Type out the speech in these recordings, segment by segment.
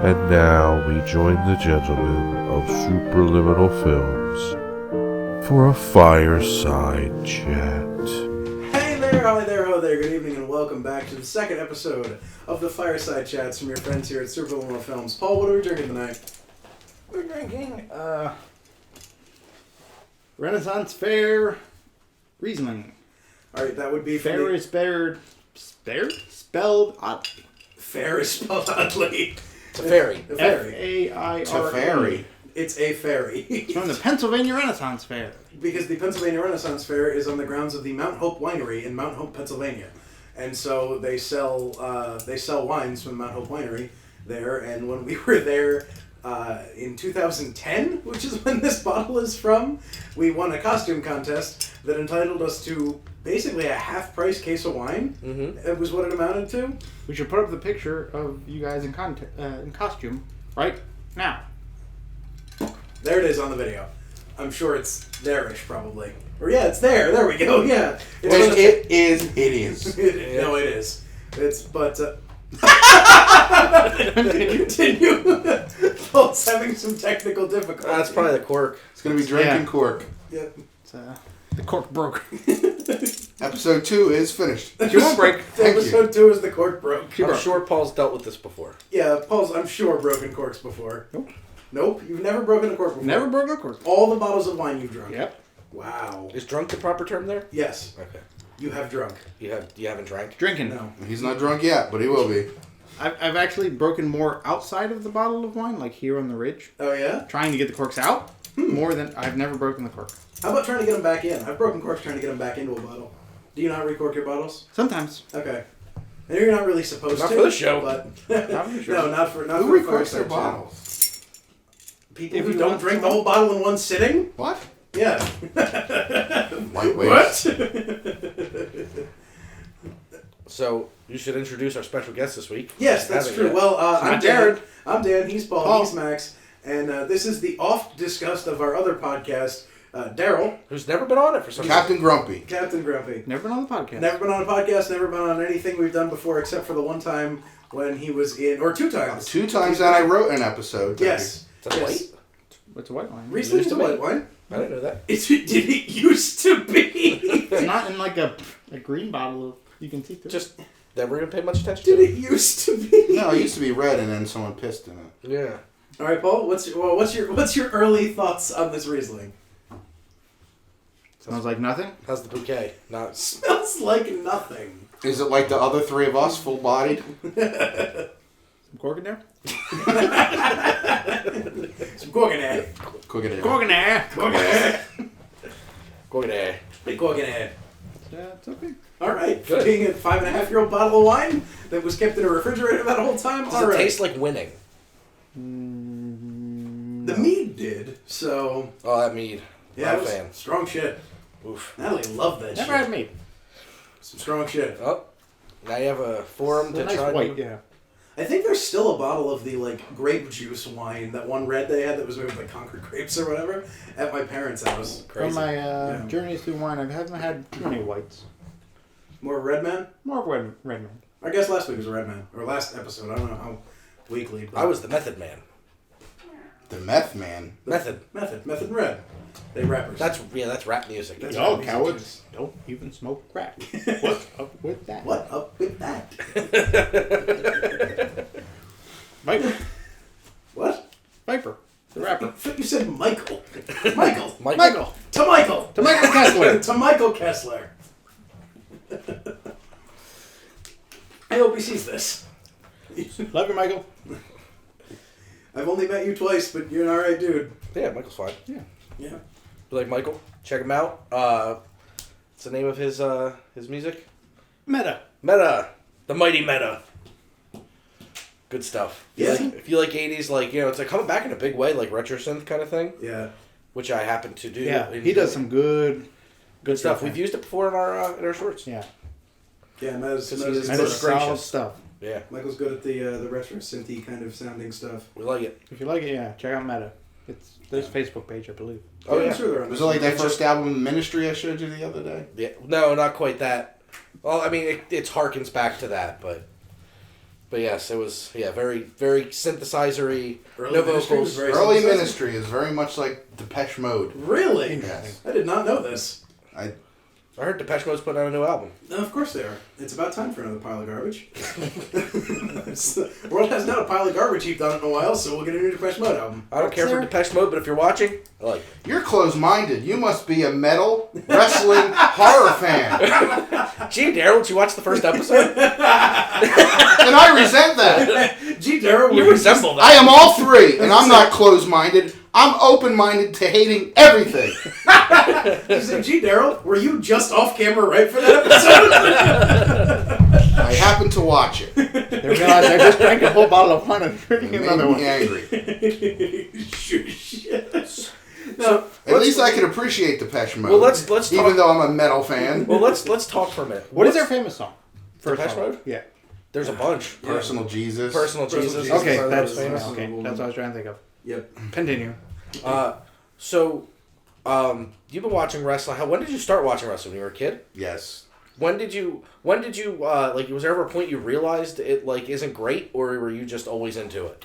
And now we join the gentlemen of Superliminal Films for a fireside chat. Hey there, hi there, ho there, good evening, and welcome back to the second episode of the Fireside Chats from your friends here at Superliminal Films. Paul, what are we drinking tonight? We're drinking Renaissance Fair Riesling. Alright, that would be Fair is spelled oddly. Fair is spelled oddly. It's a ferry. A ferry. F-A-I-R-E. It's a ferry. It's a ferry. It's from the Pennsylvania Renaissance Fair. Because the Pennsylvania Renaissance Fair is on the grounds of the Mount Hope Winery in Mount Hope, Pennsylvania. And so they sell wines from Mount Hope Winery there, and when we were there in 2010, which is when this bottle is from, we won a costume contest that entitled us to basically a half-price case of wine. Mm-hmm. It was what it amounted to. We should put up the picture of you guys in costume right now. There it is on the video. I'm sure it's there-ish, probably. Or yeah, it's there. There we go. Yeah. It is hideous. No, it is. It's, but... Continue. Paul's having some technical difficulty. That's probably the cork. It's going to be drinking cork. Yep. It's, the cork broke. Episode 2 is finished. She won't break. Episode 2 is the cork broke. I'm sure Paul's dealt with this before. Yeah, Paul's, I'm sure, broken corks before. Nope. Nope? You've never broken a cork before? Never broke a cork. All the bottles of wine you've drunk? Yep. Wow. Is drunk the proper term there? Yes. Okay. You have drunk. You haven't drank? Drinking. No. He's not drunk yet, but he will be. I've actually broken more outside of the bottle of wine, like here on the ridge. Oh, yeah? Trying to get the corks out, more than I've never broken the cork. How about trying to get them back in? I've broken corks trying to get them back into a bottle. Do you not recork your bottles? Sometimes. Okay. I know you're not really supposed Not to. for the show. But Not for sure. No, not for Who for records their Fireside Chat. bottles? People If who you don't want drink to. the whole bottle in one sitting? What? Yeah. Lightweights. What? So, you should introduce our special guest this week. Yes, that's Haven't true. yet. Well, I'm not Dan. Jared. I'm Dan. He's Paul. Paul. He's Max. And this is the oft-discussed of our other podcast, Daryl, Who's never been on it for some Captain Grumpy. Captain Grumpy. Never been on the podcast. Never been on a podcast, never been on anything we've done before except for the one time when he was in, or 2 times. 2 times that I wrote an episode. Yes. Is that yes. white? What's a white wine? Riesling Used is a to be. white wine. I didn't know that. Did it used to be? It's not in like a green bottle of, you can see through. Just never going to pay much attention Did to it used to be? No, it used to be red and then someone pissed in it. Yeah. All right, Paul. What's your early thoughts on this Riesling? Sounds like nothing. How's the bouquet? Not. Smells like nothing. Is it like the other 3 of us, full-bodied? Some cork in there? Some cork in there. Cook it in. Cork in there! Cork in there. Go there. Big cork in there. It's okay. All right. Good. Being a 5.5-year-old bottle of wine that was kept in a refrigerator that whole time. Does All it right. taste like winning? The mead did. So Oh, that mead. yeah, Not it a was fan. strong shit. Oof. Natalie loved that Never shit. had meat. Some strong shit. Oh. Now you have a forum It's to a nice try. white, yeah. I think there's still a bottle of the like grape juice wine, that one red they had that was made with like Concord grapes or whatever, at my parents' house. Crazy. From my Yeah. journeys through wine, I haven't had too many whites. More red man? More of red man. I guess last week was a red man. Or last episode. I don't know how weekly. But I was the method man. The meth man. Method. Method and red. They rappers. That's rap music. That's Y'all right, cowards don't even smoke crack. What's up with that? What up with that? Viper. What? Viper. The rapper. I thought you said Michael. Michael. Michael. To Michael. To Michael Kessler. To Michael Kessler. I hope he sees this. Love you, Michael. I've only met you twice, but you're an alright dude. Yeah, Michael's fine. Yeah. Yeah. You like Michael? Check him out. What's the name of his music? Meta. Meta. The Mighty Meta. Good stuff. Yeah. If you like 80s, like, you know, it's like coming back in a big way, like retro synth kind of thing, Yeah. which I happen to do. Yeah, he does some good stuff. stuff. We've used it before in our shorts. Yeah. Yeah, Meta's Because he is And Good. it's solid Gracious. stuff. Yeah, Michael's good at the retro synthy kind of sounding stuff. we like it. If you like it, yeah, check out Meta. There's a Facebook page, I believe. Oh, I'm yeah. sure they're on Was it this. like that first album, Ministry, I showed you the other day? Yeah. No, not quite that. Well, I mean, it harkens back to that, but But yes, it was very very synthesizer-y. Early No Ministry was vocals. very Early synthesizer. Ministry is very much like Depeche Mode. Really? Yes. I did not know this. I heard Depeche Mode's putting out a new album. No, of course they are. It's about time for another pile of garbage. The world hasn't had a pile of garbage heaped on it in a while, so we'll get a new Depeche Mode album. I don't care for Depeche Mode, but if you're watching, I like it. You're closed-minded. You must be a metal wrestling horror fan. Gee, Daryl, did you watch the first episode? And I resent that. Gee, Daryl, You resemble that. I am all three, and I'm not closed-minded. I'm open-minded to hating everything. You say, gee, Daryl, were you just off camera right for that episode? I happen to watch it. They realized I just drank a whole bottle of wine and It drinking made another me one. angry. Shit. No, At least I can appreciate Depeche Mode. Well, let's talk. even though I'm a metal fan. Well, let's talk for a minute. What is their famous song? Depeche song. Mode? Yeah. There's a bunch. Personal Jesus. Personal Jesus. Jesus. Okay, That that's was famous. famous. Okay, that's what I was trying to think of. Yep. Continue. So, you've been watching wrestling. When did you start watching wrestling? When you were a kid? Yes. When did you like? Was there ever a point you realized it like isn't great, or were you just always into it?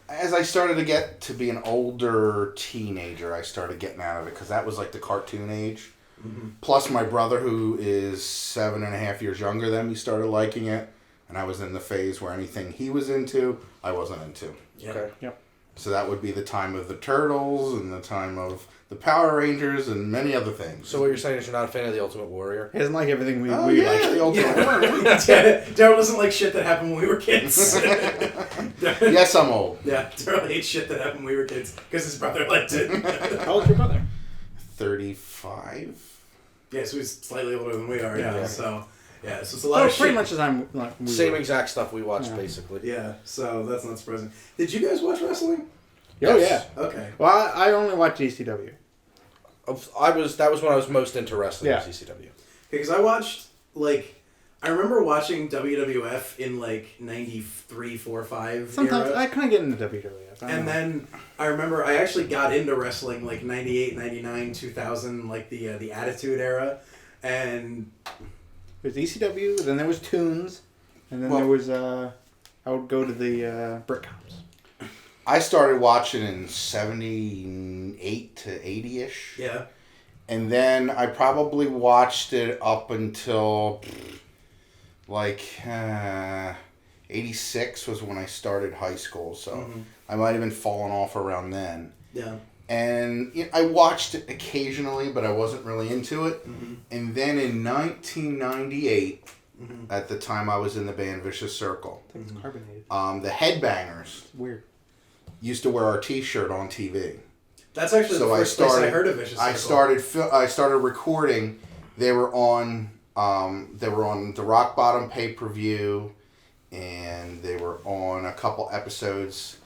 As I started to get to be an older teenager, I started getting out of it because that was like the cartoon age. Mm-hmm. Plus, my brother, who is 7.5 years younger than me, started liking it, and I was in the phase where anything he was into, I wasn't into. Yep. Okay. Yep. So that would be the time of the Turtles and the time of the Power Rangers and many other things. So what you're saying is you're not a fan of the Ultimate Warrior? He doesn't like everything we Oh, we yeah, like. the Ultimate Warrior. Daryl doesn't like shit that happened when we were kids. Yes, I'm old. Yeah, Daryl hates shit that happened when we were kids because his brother liked it. How old's your brother? 35? Yeah, so he's slightly older than we are. Yeah, Yeah. so it's a lot Oh, of shit. pretty much as I'm like we Same were. exact stuff we watched, Yeah. basically. Yeah, so that's not surprising. Did you guys watch wrestling? Oh Yes. yeah. Okay. Well, I only watch ECW. That was when I was most into wrestling. Yeah. Was ECW. Because I watched, I remember watching WWF in, 93, 4, 5 Sometimes era. I kind of get into WWF. I don't And know. then I remember I actually got into wrestling, 98, 99, 2000, the Attitude Era. And There's ECW, then there was Tunes, and then there was I would go to the Brick House. I started watching in 78 to 80-ish. yeah. And then I probably watched it up until 86 was when I started high school. So I might have been falling off around then. Yeah. And I watched it occasionally, but I wasn't really into it. Mm-hmm. And then in 1998, Mm-hmm. at the time I was in the band Vicious Circle, I think it's carbonated. the Headbangers It's weird. used to wear our T-shirt on TV. That's actually So the I first place I started- heard of Vicious Circle. I started recording. They were on the Rock Bottom pay-per-view, and they were on a couple episodes.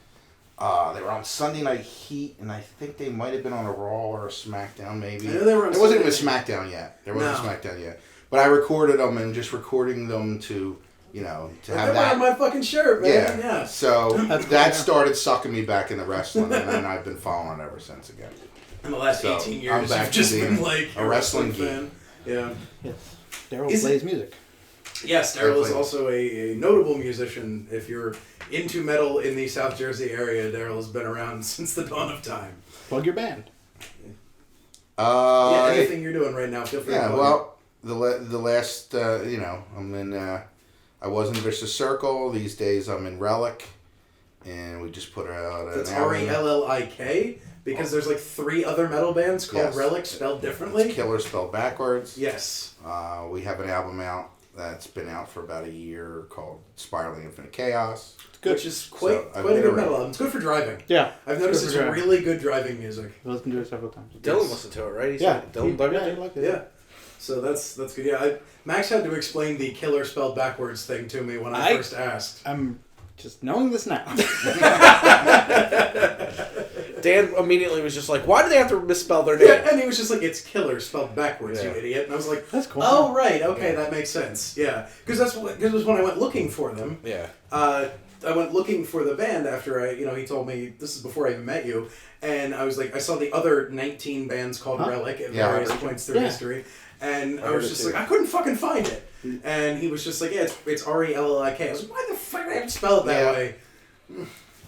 They were on Sunday Night Heat, and I think they might have been on a Raw or a SmackDown, maybe. I know they were on It wasn't even Sunday SmackDown yet. There wasn't No. SmackDown yet. But I recorded them, and just recording them to have They're that. wearing my fucking shirt, man. Yeah. So That's that cool. started sucking me back into wrestling, and then I've been following it ever since again. In the last So, 18 I'm years, back you've to just being been a wrestling geek. fan. Yeah. Yes. Daryl Is it- plays music. Yes, Daryl is Definitely. also a notable musician. If you're into metal in the South Jersey area, Daryl has been around since the dawn of time. Plug your band. Yeah, anything you're doing right now, feel free to Yeah, plug well, the last, I'm in, I was in Vicious Circle. These days I'm in Relic, and we just put out it. an That's album. RELLIK, because there's 3 other metal bands called Yes. Relic, spelled differently. It's Killer spelled backwards. Yes. We have an album out that's been out for about a year called Spiraling Infinite Chaos. Which is quite I've quite a good iterated. metal album. It's good for driving. Yeah. I've noticed good it's for driving. really good driving music. I've listened to it several times. Dylan listened to it, right? He Yeah. said Dylan dug yeah, it. he liked it. Yeah. So that's good. Yeah, Max had to explain the Killer spelled backwards thing to me when I first asked. I'm just knowing this now. Dan immediately was just like, "Why do they have to misspell their name?" Yeah, and he was just like, "It's Killer spelled backwards, you Yeah. idiot." And I was like, That's cool. "Oh right, okay, that makes sense." Yeah, because it was when I went looking for them. Yeah. I went looking for the band after he told me, this is before I even met you, and I was like, I saw the other 19 bands called Huh? Relic at Yeah, I various heard points through Yeah. history, and I heard was it just too. like, I couldn't fucking find it. And he was just like, yeah, it's Rellik. I was like, why the fuck do I have to spell it that way?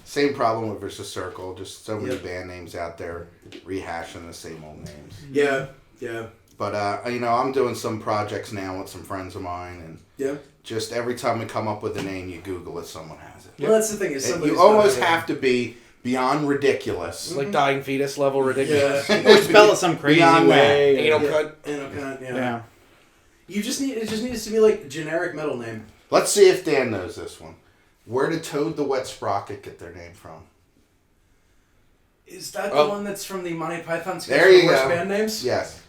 Same problem with Vicious Circle. Just so many band names out there rehashing the same old names. Yeah. But I'm doing some projects now with some friends of mine, and just every time we come up with a name, you Google it, someone has it. Well, that's the thing is You almost have to be beyond ridiculous. Like dying fetus level ridiculous. Or spell it some crazy Beyond way. Anal cut. Anal cunt, Yeah. It just needs to be like generic metal name. Let's see if Dan knows this one. Where did Toad the Wet Sprocket get their name from? Is that the one that's from the Monty Python sketch? There you Worst go. Band names? Yes.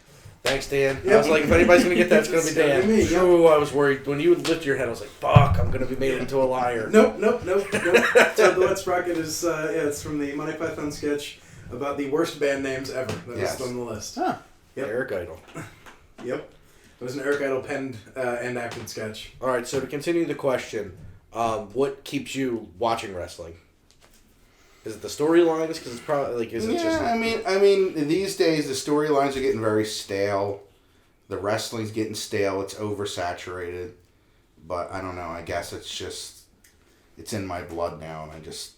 Thanks, Dan. Yep. I was like, if anybody's going to get that, it's going to be It's gonna Dan. be me, yep. Ooh, I was worried. When you would lift your head, I was like, fuck, I'm going to be made into a liar. Nope. So the Wet Sprocket is it's from the Monty Python sketch about the worst band names ever. That was on the list. Huh. Yep. Eric Idle. Yep. It was an Eric Idle penned and acted sketch. All right, so to continue the question, what keeps you watching wrestling? Is it the storylines? Because it's probably like, is it just? I mean, these days the storylines are getting very stale. The wrestling's getting stale. It's oversaturated. But I don't know. I guess it's in my blood now, and I just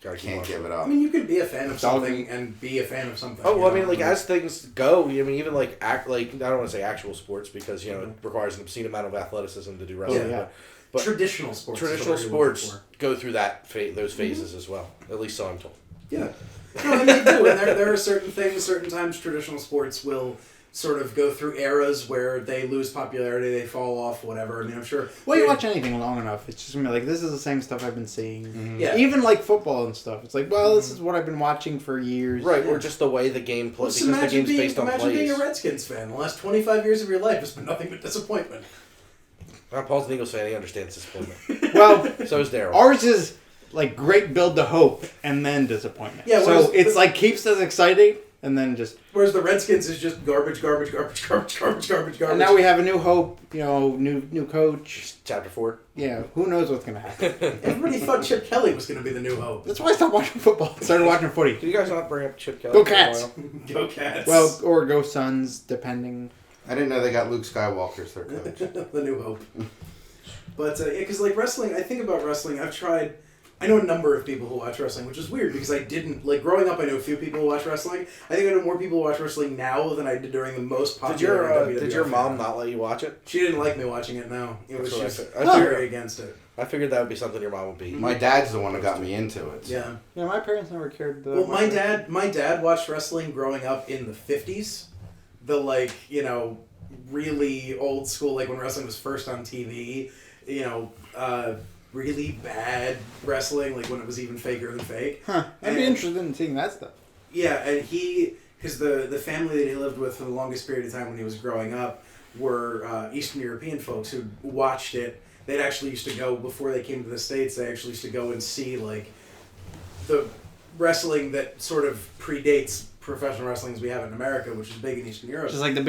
can't give it up. I mean, you could be a fan of something and be a fan of something. Oh, well, I mean, like as things go, I mean, even like I don't want to say actual sports because it requires an obscene amount of athleticism to do wrestling. Yeah. But traditional sports. Traditional sports go through those phases as well. At least so I'm told. Yeah. No, and they do. And there are certain things, certain times traditional sports will sort of go through eras where they lose popularity, they fall off, whatever. I mean, I'm sure. Well, you watch anything long enough, it's just gonna be like, this is the same stuff I've been seeing. Mm-hmm. Yeah. Even like football and stuff. It's like, well, this is what I've been watching for years. Right, or just the way the game plays, Well, because the game's based on imagine plays. being a Redskins fan. The last 25 years of your life has been nothing but disappointment. Paul's an Eagles fan, he understands disappointment. Well, So is Daryl. ours is like great build to hope and then disappointment. Yeah, so it's like keeps us exciting and then just. Whereas the Redskins is just garbage. And now we have a new hope, new coach. Chapter 4. Yeah, who knows what's gonna happen? Everybody thought Chip Kelly was going to be the new hope. That's why I stopped watching football. and started watching footy. Did you guys not bring up Chip Kelly? Go for a Cats! while? Go Cats. Well, or go Suns, depending. I didn't know they got Luke Skywalker as their coach. The new hope. But, because, like, wrestling, I think about wrestling, I know a number of people who watch wrestling, which is weird because I didn't, like, growing up I knew a few people who watch wrestling. I think I know more people who watch wrestling now than I did during the most popular WWF. Did your mom not let you watch it? She didn't like me watching it, no. It was That's just what I very against it. I figured that would be something your mom would be. My dad's the one that got me into it. So. Yeah. Yeah, my parents never cared. Well, my dad watched wrestling growing up in the 50s. The, like, really old school, like when wrestling was first on TV, really bad wrestling, like when it was even faker than fake. Huh. I'd be interested in seeing that stuff. Yeah, and because the family that he lived with for the longest period of time when he was growing up were Eastern European folks who watched it. They'd actually used to go, before they came to the States, they actually used to go and see, like, the wrestling that sort of predates professional wrestling as we have it in America, which is big in Eastern Europe. Just like the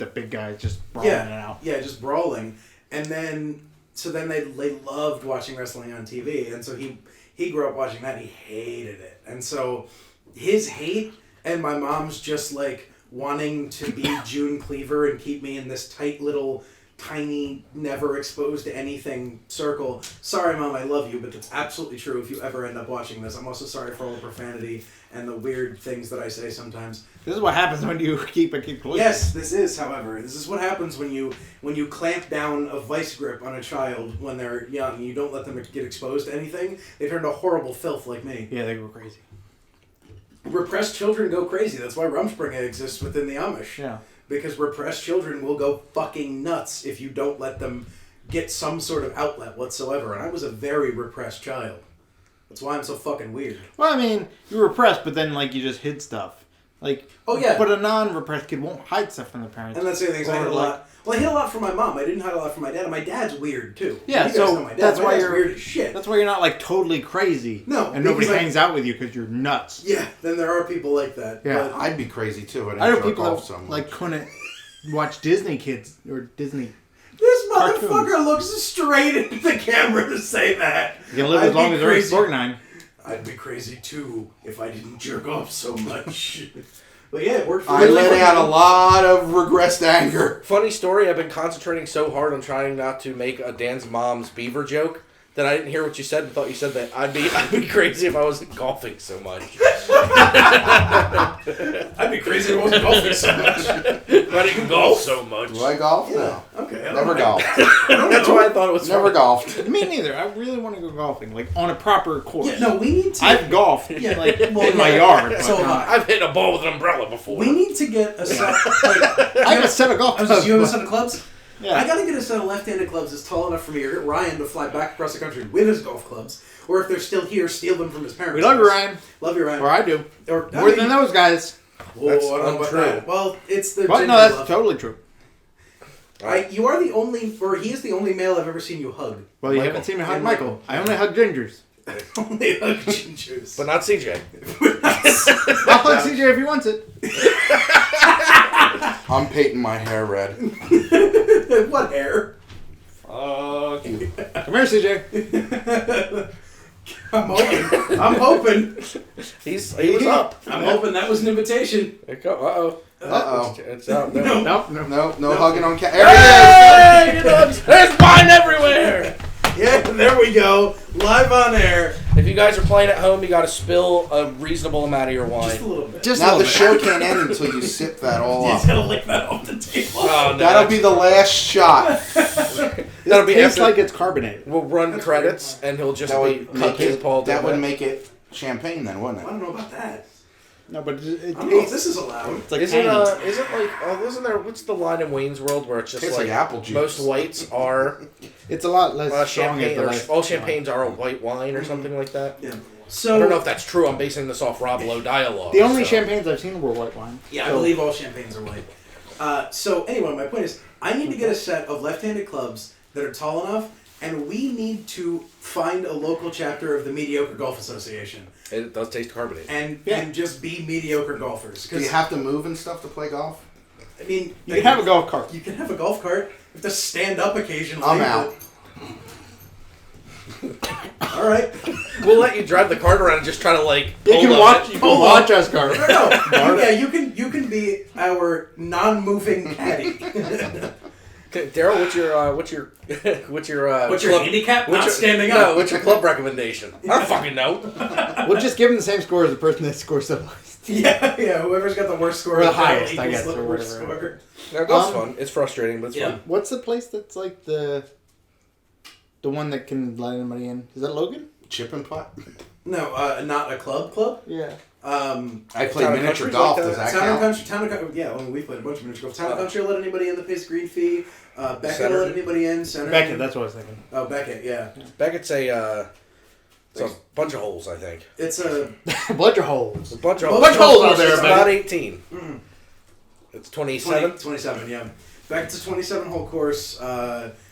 big guys just brawling it out. Yeah, just brawling. And then, they loved watching wrestling on TV. And so he grew up watching that and he hated it. And so his hate and my mom's just like wanting to be June Cleaver and keep me in this tight little, tiny, never exposed to anything circle. Sorry, Mom, I love you, but it's absolutely true if you ever end up watching this. I'm also sorry for all the profanity and the weird things that I say sometimes. This is what happens when you keep close. Yes, this is, however. This is what happens when you clamp down a vice grip on a child when they're young and you don't let them get exposed to anything. They turn to horrible filth like me. Yeah, they go crazy. Repressed children go crazy. That's why Rumspringa exists within the Amish. Yeah. Because repressed children will go fucking nuts if you don't let them get some sort of outlet whatsoever. And I was a very repressed child. That's why I'm so fucking weird. Well, I mean, you're repressed, but then, like, you just hid stuff. Like, oh, yeah. But a non-repressed kid won't hide stuff from their parents. And that's the other thing. I hid a lot. Well, I hid a lot from my mom. I didn't hide a lot from my dad. And my dad's weird, too. Yeah, you guys so know my dad. that's my why dad's you're weird as shit. That's why you're not, like, totally crazy. No. And nobody because hangs out with you because you're nuts. Yeah, then there are people like that. Yeah. But I'd be crazy, too. I know jerk people off that, so much. like, couldn't watch Disney kids or Disney. this motherfucker Cartoons. looks straight into the camera to say that. You can live as long as Rick Borgnine. I'd be crazy, too, if I didn't jerk off so much. But yeah, it worked for I me. let out a lot of regressed anger. Funny story, I've been concentrating so hard on trying not to make a Dan's mom's beaver joke that I didn't hear what you said and thought you said that I'd be crazy if I wasn't golfing so much. I'd be crazy if I wasn't golfing so much. I didn't golf so much. Do I golf? Yeah. No. Okay. I don't Never know. golfed. That's why I thought it was Never funny. golfed. Me neither. I really want to go golfing, like on a proper course. Yeah, no, we need to. I've golfed, Yeah, like well, in my yeah, yard. so but have not- I. I've hit a ball with an umbrella before. We need to get a set. I have a set of golf clubs. You have a but- set of clubs? Yeah. I gotta get a set of left-handed clubs that's tall enough for me or get Ryan to fly back across the country with his golf clubs. Or if they're still here, steal them from his parents. We love you, Ryan. Love you, Ryan. Or I do. Or, More than those guys. Whoa, That's I don't know about untrue. that. Well, it's the But gender no, that's love. totally true. You are the only, or he is the only male I've ever seen you hug. Well, you Michael. haven't seen me hug And Michael. I only hug gingers. Only hug gingers. But not CJ. I'll hug CJ if he wants it. I'm painting my hair red. What hair? Fuck you. Come here, CJ. I'm hoping. He was up. I'm hoping that was an invitation. Uh-oh. Uh-oh. It's out. No. Nope, no. No hugging on cat. There he is. Hey, there's wine everywhere! Yeah, there we go. Live on air. If you guys are playing at home, you got to spill a reasonable amount of your wine. Just a little bit. Just Now a the little show can't end until you sip that all You up. just gotta lick that off the table. Oh, no. That'll be the last shot. That'll be tastes after like it's carbonated. we'll run That's credits, and he'll just That be would make cooking it. Paul. That would Dillon. make it champagne then, I wouldn't it? don't know about that. No, but it I don't know if tastes this is allowed. it's like Isn't candy. isn't like what's the line in Wayne's World where it's just Tastes like apple juice. most whites are It's a lot less strong champagne at the or last. all champagnes are a white wine or something like that. Yeah. I So don't know if that's true. I'm basing this off Rob Lowe dialogue. The only so. champagnes I've seen were white wine. yeah, I So- believe all champagnes are white. So anyway, my point is, I need to get a set of left-handed clubs that are tall enough, and we need to find a local chapter of the Mediocre Golf Association It does taste carbonated. and just be mediocre golfers. Do you have to move and stuff to play golf? I mean, You can have a golf cart. You can have a golf cart. You have to stand up occasionally. I'm out. All right. We'll let you drive the cart around and just try to like. You can pull watch. it. You can watch us cart. No. Yeah, you can be our non-moving caddy. Okay, Daryl, what's your What's your club- handicap? what's Not your- standing No, up. what's your club recommendation? I don't fucking know. We'll just give him the same score as the person that scores the most. Yeah. Whoever's got the worst score, Or the is gonna highest, I equals guess, the or worst whatever. score. No, golf's fun. It's frustrating, but it's Yeah. fun. What's the place that's like the one that can let anybody in? Is that Logan? Chip and putt? No, not a club. Yeah. I play Town and miniature country's golf. like Does that Town and count? country. Town and country. Yeah, well, we played a bunch of miniature golf. Town and country will let anybody in that pays a green fee. Beckett Center. will let anybody in. Center. Beckett, that's what I was thinking. Oh, Beckett. Yeah. Beckett's it's a bunch of holes, I think. It's a. Bunch of holes. It's a bunch of Bunch of holes out there, It's man. about 18. Mm. It's 27. 27, yeah. Beckett's a 27-hole course.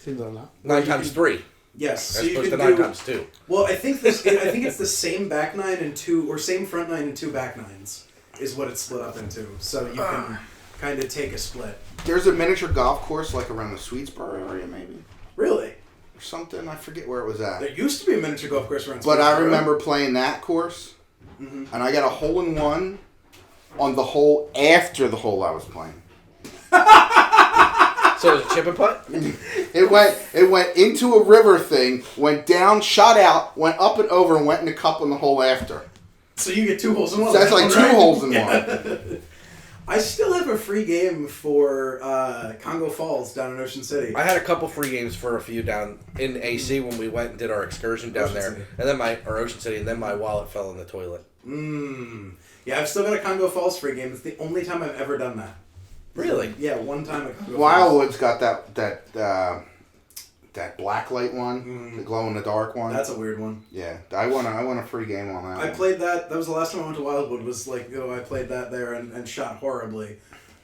Seems like a lot. 9 times 3. Yes. So As you opposed can to 9 do. times 2. Well, I think it's the same back nine and two, or same front nine and two back nines, is what it's split up into. So you can kind of take a split. There's a miniature golf course like around the Sweetsboro area, maybe, Really, or something. I forget where it was at. there used to be a miniature golf course around. But I Sweetsboro. remember playing that course, Mhm. and I got a hole in one on the hole after the hole I was playing. So it was a chip and putt? It went into a river thing, went down, shot out, went up and over, and went in the cup on the hole after. So you get 2 holes in one. So that's like All 2 right. holes in one. I still have a free game for Congo Falls down in Ocean City. I had a couple free games for a few down in AC when we went and did our excursion down Ocean there. City. And then Ocean City, and then my wallet fell in the toilet. Yeah, I've still got a Congo Falls free game. It's the only time I've ever done that. Really? Yeah, one time at Congo Falls. Wildwood's got that black light one, the glow in the dark one. That's a weird one. Yeah, I want a free game on that. I one. played that. That was the last time I went to Wildwood. Was like, I played that there and shot horribly.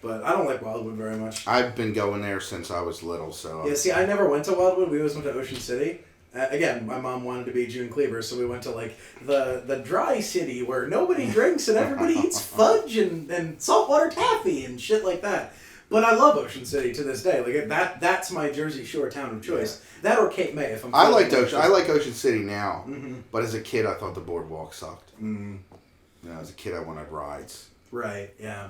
But I don't like Wildwood very much. I've been going there since I was little, so. Yeah, see, I never went to Wildwood. We always went to Ocean City. Again, my mom wanted to be June Cleaver, so we went to like the dry city where nobody drinks and everybody eats fudge and saltwater taffy and shit like that. But I love Ocean City to this day. Like that's my Jersey Shore town of choice. Yeah. That or Cape May if I'm. I like Ocean City now, Mm-hmm. but as a kid, I thought the boardwalk sucked. Mm. You know, as a kid, I wanted rides. Right. Yeah.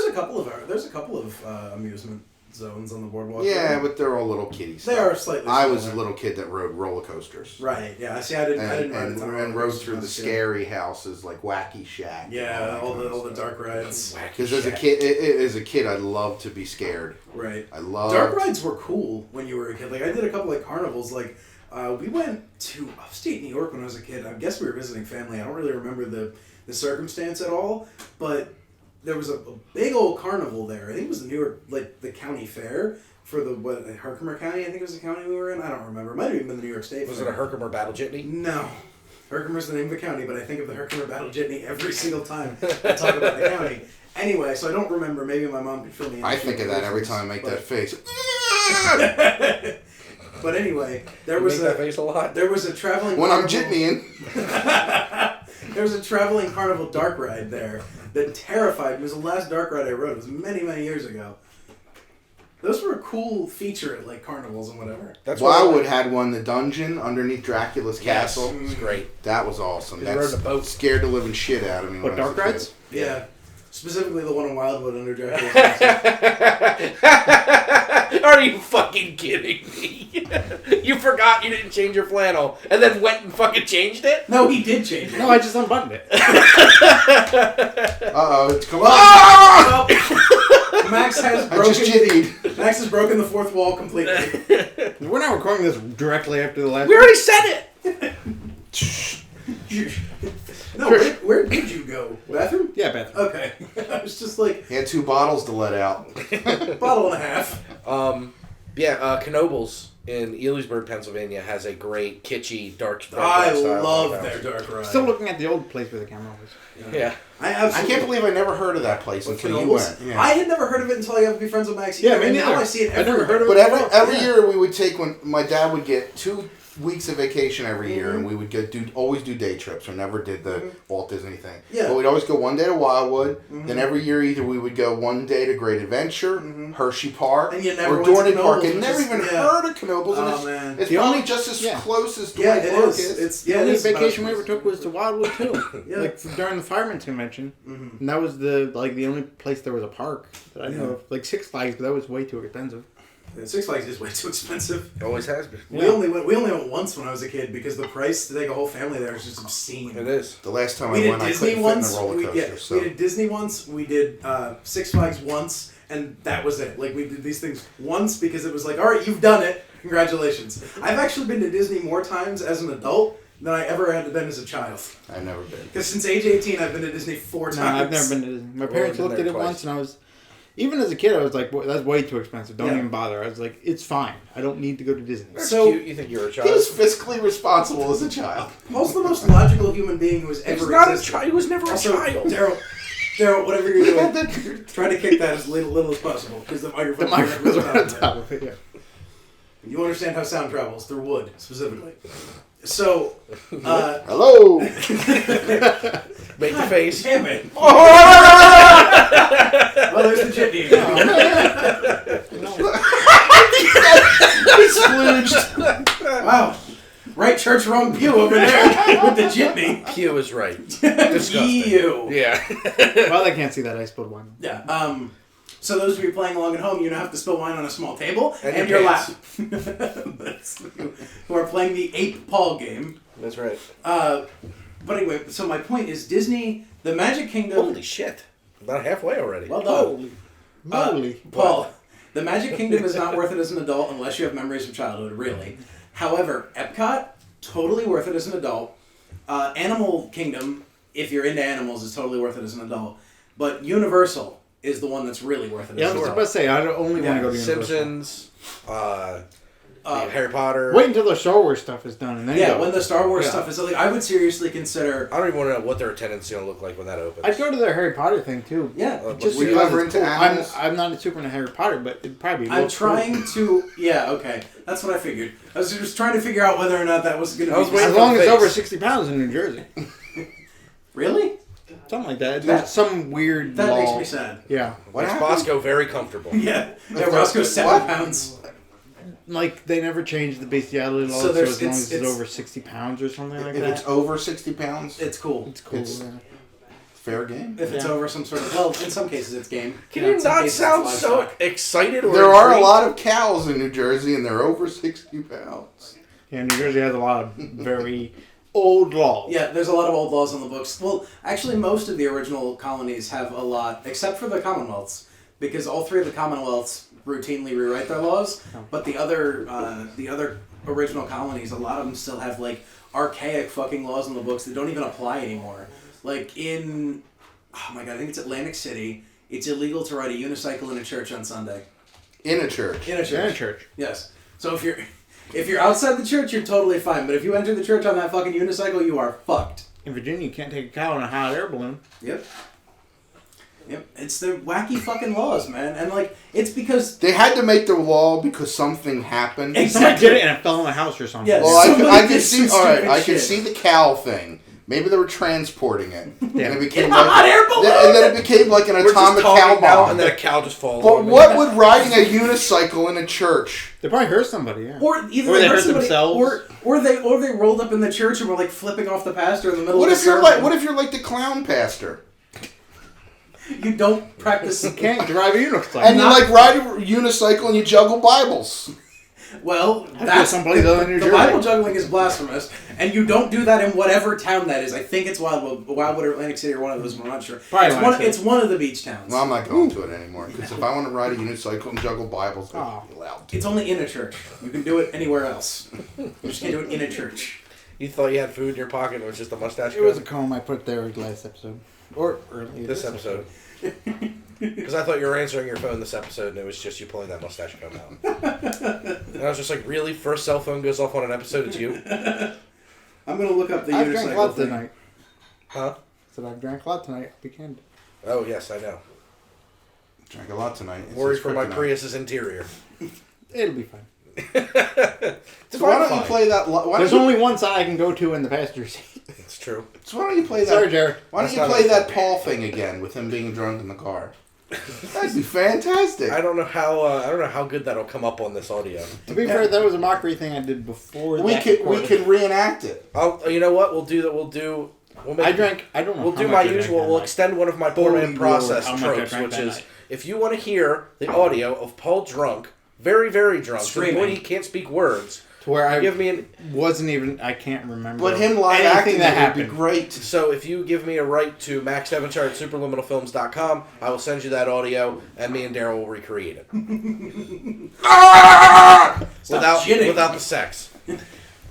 there's a couple of amusement zones on the boardwalk. Yeah, but they're all little kiddies. They are slightly. I was a smaller. little kid that rode roller coasters. Right. Yeah. See, I didn't ride a ton of roller and rode coasters through when I the was a kid. scary houses like Wacky Shack. Yeah, all the dark rides. Because as a kid, I loved to be scared. Right. I loved Dark rides were cool when you were a kid. Like I did a couple like carnivals. Like we went to upstate New York when I was a kid. I guess we were visiting family. I don't really remember the circumstance at all, but there was a big old carnival there. I think it was the New York, like the county fair for the Herkimer County. I think it was the county we were in. I don't remember. It might have even been the New York State. Was fair. it a Herkimer Battle Jitney? No. Herkimer's the name of the county, but I think of the Herkimer Battle Jitney every single time I talk about the county. Anyway, so I don't remember. Maybe my mom could fill me in. I think of that every time I make that face. But anyway, there You was make that face a lot. there was a traveling When I'm carnival- jitneying. There was a traveling carnival dark ride there that terrified me. It was the last dark ride I rode. It was many, many years ago. Those were a cool feature at like carnivals and whatever. That's what I Wildwood had one, the dungeon underneath Dracula's castle. It's great. That was awesome. You That rode a boat. scared the living shit out of me. What, when I was dark a kid. rides? Yeah. Specifically the one in Wildwood under Dracula's castle. Are you fucking kidding me? You forgot you didn't change your flannel and then went and fucking changed it? No, he did change it. No, I just unbuttoned it. Uh-oh. Come on. Well, Max has I just broken. jittied. Max has broken the fourth wall completely. We're not recording this directly after the last. We already said it! No, where did you go? Bathroom? Yeah, bathroom. Okay. I was just like He had 2 bottles to let out. bottle and a half. Knoebels in Elysburg, Pennsylvania has a great kitschy dark I style love lighthouse. their dark ride. Still looking at the old place where the camera was. Yeah. I I absolutely. can't believe I never heard of that place With until you Knoebels? went. Yeah. I had never heard of it until I got to be friends with Max. Yeah, either, me and neither. now I see it I've never everywhere. heard of But every Yeah. year we would take when my dad would get 2 weeks of vacation every year, and we would always do day trips. We never did the Walt Disney thing. Yeah. But we'd always go one day to Wildwood. Then every year either we would go one day to Great Adventure, Hershey Park, And you never or went to Dorney Park, Knoebels, and which never is- even yeah. heard of Knoebels. Oh, and man. it's The probably only- just as yeah. close as Dorney Yeah, it Park is. is. It's The yeah. only it is about vacation as we ever close. took was to Wildwood too. Yeah. Like during the Fireman's Convention, and that was the only place there was a park that I know of. Like Six Flags, but that was way too expensive. Yeah, Six Flags is way too expensive. Always has been. We only went once when I was a kid because the price to take a whole family there is just obscene. It is. The last time We I did went, I Disney couldn't fit in once. a roller We coaster. did Disney once. We did Six Flags once, and that was it. Like we did these things once because it was like, all right, you've done it. Congratulations. I've actually been to Disney more times as an adult than I ever had been as a child. I've never been. Because since age 18, I've been to Disney 4 times. No, I've never been to Disney. My parents been looked there at it twice. once, and I was, even as a kid, I was like, "Well, that's way too expensive. Don't Yeah. even bother." I was like, "It's fine. I don't need to go to Disney." That's So- cute. You think you're a He child? was fiscally responsible as a child. Paul's the most logical human being who has He was ever not a existed. child. He was never a Also, child. Daryl, whatever you're doing, try to kick that as little as possible because the The microphone's microphone's right right on top of it. Yeah. You understand how sound travels through wood, specifically. So, Hello. Make the face. damn it. Oh, there's the jitney. He splooged. Wow. Right church, wrong pew over there with the jitney. Q is right. Disgusting. Ew. Yeah. Well, I can't see that. I spilled wine. Yeah. So those of you playing along at home, you don't have to spill wine on a small table And your your lap. That's who are playing the Ape Paul game. That's right. But anyway, so my point is Disney, the Magic Kingdom. Holy shit. About halfway already. Well done. Holy. Paul, the Magic Kingdom is not worth it as an adult unless you have memories of childhood, really. However, Epcot, totally worth it as an adult. Animal Kingdom, if you're into animals, is totally worth it as an adult. But Universal is the one that's really worth it Yeah, I as an was adult. about to say, I don't only want to go to Universal. Simpsons, Harry Potter. Wait until the Star Wars stuff is done, and then Yeah, go. when the Star Wars Yeah. stuff is like, I would seriously consider. I don't even want to know what their attendance is going to look like when that opens. I'd go to their Harry Potter thing too. Yeah, Just Were you because ever it's into cool. animals? I'm not super into Harry Potter, but it'd probably. I'm look trying to. Yeah, okay, that's what I figured. I was just trying to figure out whether or not that was going to I was be. waiting As for long the as it's face. over 60 pounds in New Jersey, Really? something like that. That- There's some weird That law. makes me sad. Yeah, What Makes happened? Bosco very comfortable. Yeah, Roscoe's 7 pounds. like they never changed the bestiality law, So so, there's- as long it's- as it's it's- over 60 pounds or something like If that, it's over 60 pounds, It's cool. it's cool. it's- yeah. fair game. If it's over some sort of... Well, in some cases it's game. Can in you some not cases sound it's so livestock. excited or There are a intrigued? lot of cows in New Jersey, and they're over 60 pounds. Yeah, New Jersey has a lot of very old laws. Yeah, there's a lot of old laws on the books. Well, actually, most of the original colonies have a lot, except for the Commonwealths, because all three of the Commonwealths routinely rewrite their laws. But the other original colonies, a lot of them still have like archaic fucking laws on the books that don't even apply anymore. Like in, oh my god, I think it's Atlantic City. It's illegal to ride a unicycle in a church on Sunday. In a church. In a church. In a church. Yes. So if you're outside the church, you're totally fine. But if you enter the church on that fucking unicycle, you are fucked. In Virginia, you can't take a cow in a hot air balloon. Yep. Yep. It's the wacky fucking laws, man. And like, it's because... They had to make the law because something happened. Somebody did it and it fell in a house or something. Yes. Well, Somebody I can did see. some All right, stupid I can shit. see the cow thing. Maybe they were transporting it, and it became In a hot air balloon! and then it became like an We're just atomic cow talking now, bomb. and then a cow just falls. But on me. what would riding a unicycle in a church? They probably hurt somebody, yeah. Or either Or they hurt hurt somebody, themselves. or they rolled up in the church and were like flipping off the pastor in the middle What of if the you're sermon. like? What if you're like the clown pastor? You don't practice... You can't drive a unicycle. And you like ride a unicycle and you juggle Bibles. Well, feel that's... someplace other than New the Jersey. Bible juggling is blasphemous, and you don't do that in whatever town that is. I think it's Wildwood or Atlantic City or one of those, I'm not sure. Probably It's Atlantic one, it's one of the beach towns. Well, I'm not going to it anymore because if I want to ride a unicycle and juggle Bibles, I'm Oh. allowed to. It's only in a church. You can do it anywhere else. You just can't do it in a church. You thought you had food in your pocket and it was just a mustache? It was a comb? comb I put there last episode. Or earlier. This episode. Because I thought you were answering your phone this episode and it was just you pulling that mustache comb out. And I was just like, really? First cell phone goes off on an episode, it's you? I'm going to look up the I've drank a unicycle lot thing. tonight. Huh? Said I've drank a lot tonight. Weekend. Oh, yes, I know. Drank a lot tonight. It's Worried his for my kryptonite. Prius's interior. It'll be fine. So why don't you play that? Why There's don't you, only one side I can go to in the passenger seat. It's true. so why don't you play that? Sorry, Jared. Why don't That's you not play a- that Paul thing again with him being drunk in the car? That'd be fantastic. I don't know how good that'll come up on this audio. To be fair, that was a mockery thing I did before We that could recording. reenact it. You know what? We'll do that. We'll make. I drank. I don't know. We'll how do much my I drank usual. that We'll night. extend one of my poor man Holy process Lord, how much I tropes, drank which that is night. if you want to hear the audio of Paul drunk, very very drunk, to the Screaming. point he can't speak words. To where I Give me an. wasn't even. I can't remember. But him live anything acting that that would be happened. great. So if you give me a right to Max Devonshire at superliminalfilms.com, I will send you that audio, and me and Daryl will recreate it shitting. without the sex.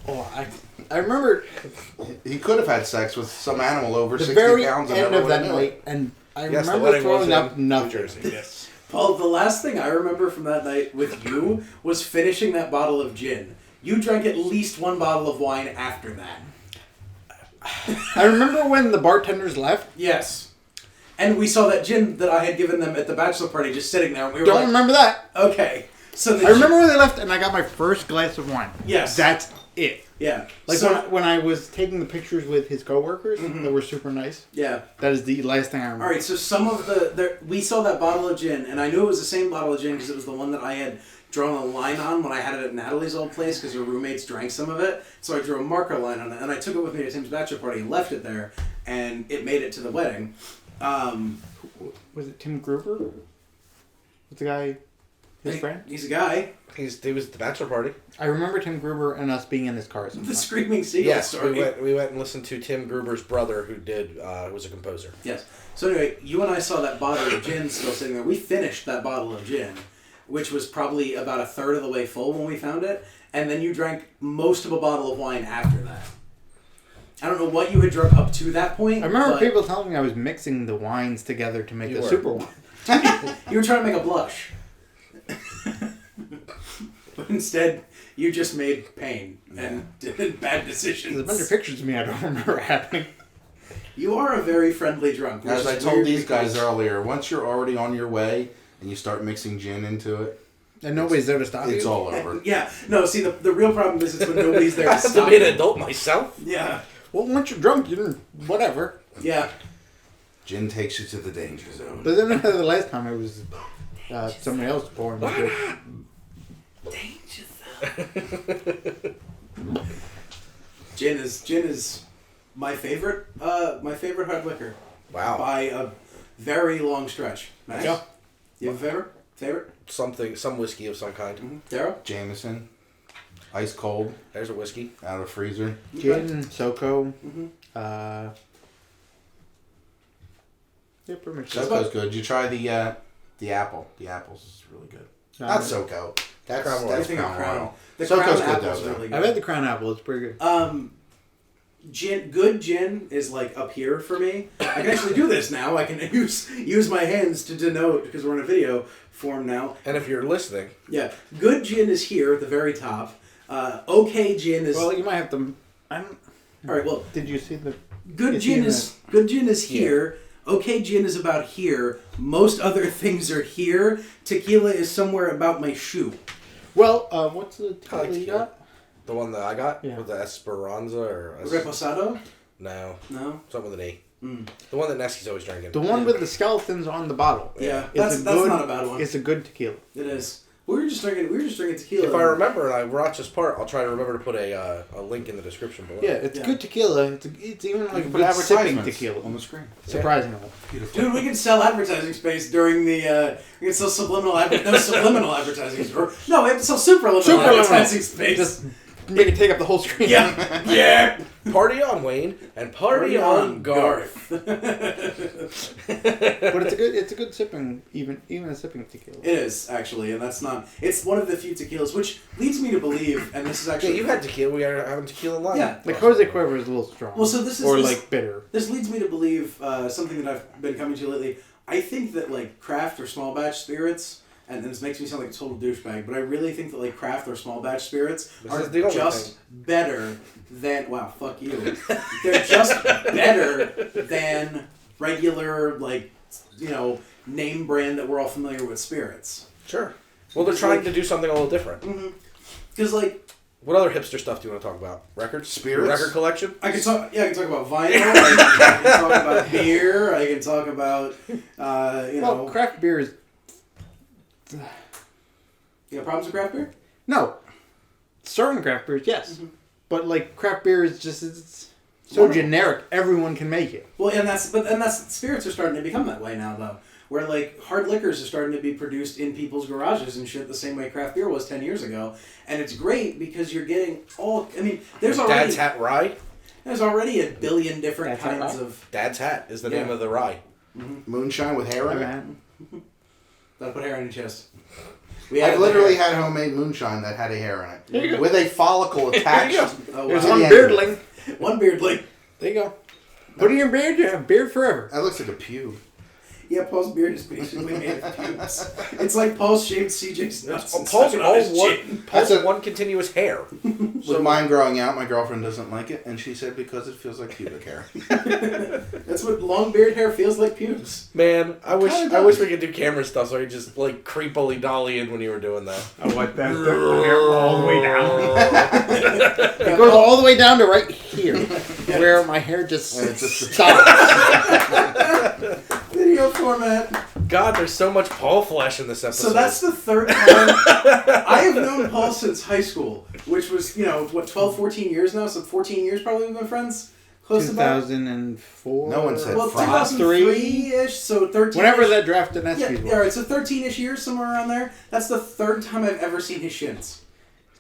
Oh, I remember He could have had sex with some animal over the 60 very pounds and end never of would have that knew it. night, and I Yes, the remember wedding was throwing up in nothing. New Jersey. Yes. Paul, the last thing I remember from that night with you was finishing that bottle of gin. You drank at least one bottle of wine after that. I remember when the bartenders left. Yes. And we saw that gin that I had given them at the bachelor party just sitting there, and we were Don't like, remember that. okay. So the I remember when they left, and I got my first glass of wine. Yes. That's it. Yeah. Like so, when I was taking the pictures with his coworkers that were super nice. yeah. That is the last thing I remember. All right, so some of we saw that bottle of gin, and I knew it was the same bottle of gin because it was the one that I had drawn a line on when I had it at Natalie's old place because her roommates drank some of it. So I drew a marker line on it, and I took it with me to Tim's bachelor party and left it there, and it made it to the wedding. Was it Tim Gruber? Was the guy his friend? He's a guy. He was at the bachelor party. I remember Tim Gruber and us being in his car. The Screaming Seagull Yes, story. we went and listened to Tim Gruber's brother, who was a composer. Yes. So anyway, you and I saw that bottle of gin still sitting there. We finished that bottle of gin, which was probably about a third of the way full when we found it, and then you drank most of a bottle of wine after that. I don't know what you had drunk up to that point. I remember but people telling me I was mixing the wines together to make You a were. super wine. you were trying to make a blush. But instead, you just made pain and did bad decisions. There's a bunch of pictures of me I don't remember happening. You are a very friendly drunk. which As I is told weird these guys because- earlier, once you're already on your way and you start mixing gin into it, And nobody's there to stop it's you. all over. Yeah, no, see, the real problem is it's when nobody's there I to have to stop be an you. adult myself. Yeah, Well, once you're drunk, you don't. Whatever. yeah. Gin takes you to the danger zone. But then the last time it was somebody else pouring me good. Gin is my favorite hard liquor. Wow. By a very long stretch. Nice. Yeah. You have a favorite? Some whiskey of some kind. Daryl? Jameson, ice cold, There's a whiskey. out of the freezer. Gin, SoCo. Mm-hmm. Yeah, pretty much. SoCo's good. You try the apple. The apple's really good. Not SoCo. That's Crown Royal. that's Everything Crown on Crown. Royal. The SoCo's Crown good, apple's though. really good. I've had the Crown Apple. It's pretty good. Good gin is like up here for me. I can actually do this now. I can use my hands to denote because we're in a video form now. And if you're listening, Yeah, good gin is here at the very top. Okay gin is. Well, you might have to. all right. Well, Did you see the? good It's gin in is here. Okay gin is about here. Most other things are here. Tequila is somewhere about my shoe. Well, what's the I like tequila you tequila. got? the one that I got Yeah. with the Esperanza or Reposado? no, No. something with an E. Mm. The one that Nesky's always drinking. The one with the skeletons on the bottle. Yeah, It's that's not a bad one. It's a good tequila. It is. We were just drinking tequila. If I remember and I watch this part, I'll try to remember to put a link in the description below. Yeah, it's Yeah. good tequila. It's even like a Good good sipping advertisements tequila. on the screen. Surprisingly. Beautiful. Dude, we can sell advertising space during the. We can sell subliminal subliminal advertising. Or, no, we have to sell superliminal advertising space. Just make it take up the whole screen. yeah, yeah. Party on, Wayne, and party on, Garth. But it's a good sipping, even a sipping tequila. It is actually, and that's not. It's one of the few tequilas, which leads me to believe, and this is Yeah, actually. you've had tequila. We are having tequila line. Yeah. Like Jose Cuervo is a little strong. Well, so this is or this- like bitter. This leads me to believe something that I've been coming to lately. I think that like craft or small batch spirits, and this makes me sound like a total douchebag, but I really think that like craft or small batch spirits This are is the only just thing. better than fuck you. They're just better than regular name brand that we're all familiar with spirits. Sure. Well, they're trying to do something a little different. Because What other hipster stuff do you want to talk about? Records? Spirits? Record collection? I can talk about vinyl. I can talk about beer. I can talk about Well, craft beer is You got problems with craft beer? no. Certain craft beers, yes, but like craft beer is just it's so Wonderful. generic. Everyone can make it. Well, and that's spirits are starting to become that way now, though. Where like hard liquors are starting to be produced in people's garages and shit the same way craft beer was 10 years ago, and it's great because you're getting all. I mean, there's Dad's Hat Rye? already a billion different Dad's Hat kinds Rye? of. Dad's Hat is the Yeah. name of the rye. Moonshine with hair in it. Man. That'll put hair on your chest. I've literally had homemade moonshine that had a hair in There you it. go. With a follicle attached. Oh, There's wow. one the beardling. One beard like. There you go. Put in your beard, you have beard forever. That looks like a pube. Yeah, Paul's beard is basically made of pubes. It's like Paul's shaved CJ's nuts. and Paul's stuck it on his all chin. Paul's That's a- one continuous hair. With mine growing out, my girlfriend doesn't like it, and she said because it feels like pubic hair. That's what long beard hair feels like pubes. Man, I wish Kinda I wish does. we could do camera stuff so I could just like creepily dolly in when you were doing that. I like that. All the way down. It goes all the way down to right here, where my hair just And it's just- stops. Video format. God, there's so much Paul flesh in this episode. So that's the third time. I have known Paul since high school, which was, 12, 14 years now? So 14 years probably we've been friends? Close to that? 2004. No one said Well, France. 2003-ish, so 13 Whenever that draft in Yeah, Espies was. alright, so 13-ish years, somewhere around there. That's the third time I've ever seen his shins.